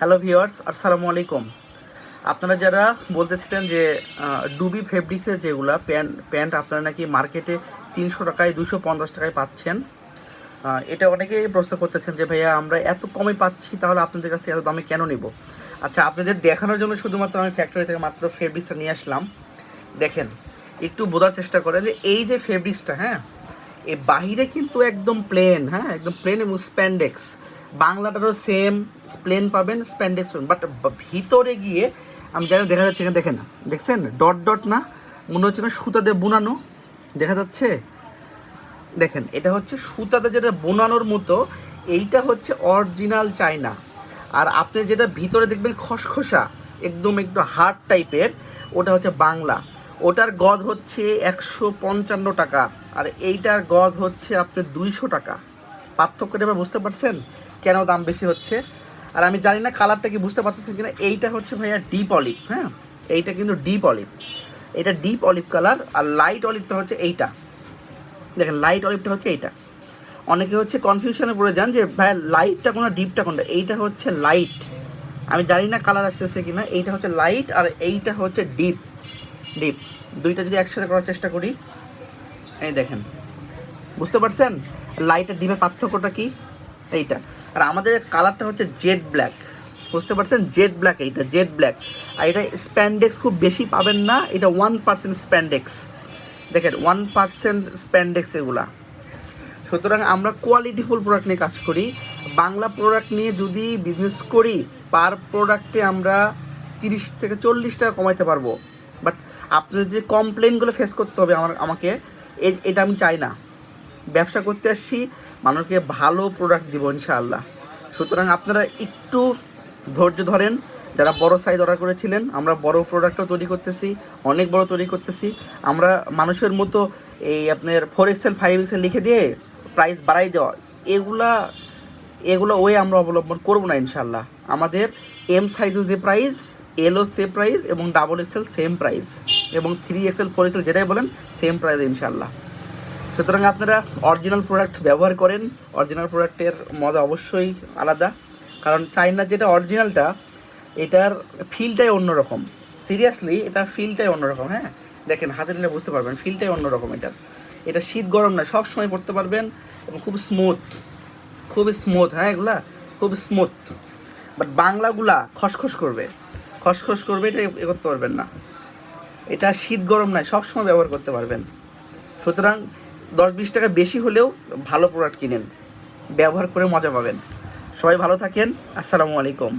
Hello viewers, আসসালামু আলাইকুম। আপনারা যারা বলতেছিলেন যে ডুবি ফেব্রিক্সের যেগুলা প্যান্ট আপনারা নাকি মার্কেটে 300 টাকায় 250 টাকায় পাচ্ছেন, এটা অনেকেই প্রশ্ন করতেছেন যে ভাইয়া আমরা এত কমে পাচ্ছি, তাহলে আপনাদের কাছ থেকে এত দামে কেন নিব? আচ্ছা, আপনাদের দেখানোর জন্য শুধুমাত্র আমি ফ্যাক্টরি থেকে মাত্র ফেব্রিক্সটা নিয়ে আসলাম। দেখেন, একটু বোঝার চেষ্টা করেন যে এই যে ফেব্রিক্সটা, হ্যাঁ, এই বাহিরে কিন্তু একদম প্লেন, হ্যাঁ, একদম প্লেন এবং স্প্যান্ডেক্স। বাংলাটারও সেম প্লেন পাবেন, স্প্যান্ডেক্স পাবেন, বাট ভিতরে গিয়ে আমি জানি দেখা যাচ্ছে, এখানে দেখেন, দেখছেন ডট ডট না, মনে হচ্ছে না সুতা দিয়ে বোনানো দেখা যাচ্ছে। দেখেন, এটা হচ্ছে সুতাতে যেটা বোনানোর মতো, এইটা হচ্ছে অরিজিনাল চায়না। আর আপনি যেটা ভিতরে দেখবেন খসখসা, একদম একটু হার্ড টাইপের, ওটা হচ্ছে বাংলা। ওটার গজ হচ্ছে 155 টাকা, আর এইটার গজ হচ্ছে আপনার 200 টাকা। পার্থক্যটা এবার বুঝতে পারছেন কেন দাম বেশি হচ্ছে? আর আমি জানি না কালারটা কি বুঝতে পারতেছেন কিনা। এইটা হচ্ছে ভাইয়া ডিপ অলিভ, হ্যাঁ, এইটা কিন্তু ডিপ অলিভ, এটা ডিপ অলিভ কালার। আর লাইট অলিভটা হচ্ছে এইটা, দেখেন লাইট অলিভটা হচ্ছে এইটা। অনেকে হচ্ছে কনফিউশনে পড়ে যান যে ভাই লাইটটা কোনটা ডিপটা কোনটা। এইটা হচ্ছে লাইট, আমি জানি না কালার আসতেছে কিনা। এইটা হচ্ছে লাইট আর এইটা হচ্ছে ডিপ। ডিপ দুইটা যদি একসাথে করার চেষ্টা করি, এই দেখেন, বুঝতে পারছেন লাইট আর ডিপের পার্থক্যটা কি? এইটা। আর আমাদের কালারটা হচ্ছে জেড ব্ল্যাক, বুঝতে পারছেন, জেড ব্ল্যাক, এইটা জেড ব্ল্যাক। আর এটা স্প্যান্ডেক্স খুব বেশি পাবেন না, এটা 1% স্প্যান্ডেক্স। দেখেন 1% স্প্যান্ডেক্স এগুলা। সুতরাং আমরা কোয়ালিটিফুল প্রোডাক্ট নিয়ে কাজ করি। বাংলা প্রোডাক্ট নিয়ে যদি বিজনেস করি, পার প্রোডাক্টে আমরা 30 থেকে 40 টাকা কমাইতে পারবো। বাট আপনাদের যে কমপ্লেনগুলো ফেস করতে হবে আমাকে, এটা আমি চাই না। ব্যবসা করতে আসছি, মানুষকে ভালো প্রোডাক্ট দিব ইনশাআল্লাহ। সুতরাং আপনারা একটু ধৈর্য ধরেন। যারা বড় সাইজ অর্ডার করেছিলেন, আমরা বড় প্রোডাক্টও তৈরি করতেছি, অনেক বড় তৈরি করতেছি। আমরা মানুষের মতো এই আপনার 4XL 5XL লিখে দিয়ে প্রাইস বাড়াই দেওয়া, এগুলো ওয়ে আমরা অবলম্বন করবো না ইনশাআল্লাহ। আমাদের এম সাইজও যে প্রাইস, এলও সে প্রাইস, এবং XXL সেম প্রাইস, এবং 3XL 4XL যেটাই বলেন সেম প্রাইস ইনশাআল্লাহ। সুতরাং আপনারা অরিজিনাল প্রোডাক্ট ব্যবহার করেন। অরিজিনাল প্রোডাক্টের মজা অবশ্যই আলাদা, কারণ চাইনার যেটা অরিজিনালটা, এটার ফিলটাই অন্যরকম। সিরিয়াসলি এটার ফিলটাই অন্যরকম। হ্যাঁ, দেখেন হাতে নিলে বুঝতে পারবেন ফিলটাই অন্যরকম। এটা শীত গরম না, সব সময় পড়তে পারবেন, এবং খুব স্মুথ, খুব স্মুথ। হ্যাঁ, এগুলা খুব স্মুথ। বাট বাংলাগুলা খসখস করবে, খসখস করবে, এটা এ করতে পারবেন না। এটা শীত গরম নয়, সব সময় ব্যবহার করতে পারবেন। সুতরাং 10-20 টাকা বেশি হলেও ভালো প্রোডাক্ট কিনেন, ব্যবহার করে মজা পাবেন। সবাই ভালো থাকেন, আসসালামু আলাইকুম।